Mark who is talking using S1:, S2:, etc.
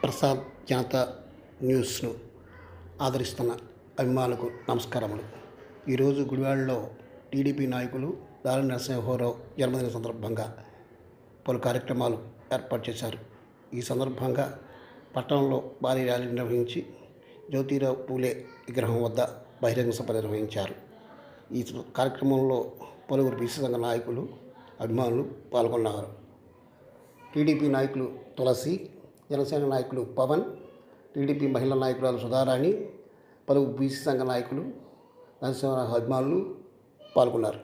S1: ప్రసాద్ జనతా న్యూస్ను ఆదరిస్తున్న అభిమానులకు నమస్కారములు. ఈరోజు గుడివాడలో టీడీపీ నాయకులు దాడి నరసింహారావు జన్మదిన సందర్భంగా పలు కార్యక్రమాలు ఏర్పాటు చేశారు. ఈ సందర్భంగా పట్టణంలో భారీ ర్యాలీ నిర్వహించి జ్యోతిరావు పూలే విగ్రహం వద్ద బహిరంగ సభ నిర్వహించారు. ఈ కార్యక్రమంలో పలువురు బీసీ సంఘ నాయకులు, అభిమానులు పాల్గొన్నారు. టీడీపీ నాయకులు తులసి, జనసేన నాయకులు పవన్, టీడీపీ మహిళా నాయకురాలు సుధారాణి, పలువురు బీసీ సంఘ నాయకులు, నరసింహారావు అభిమానులు పాల్గొన్నారు.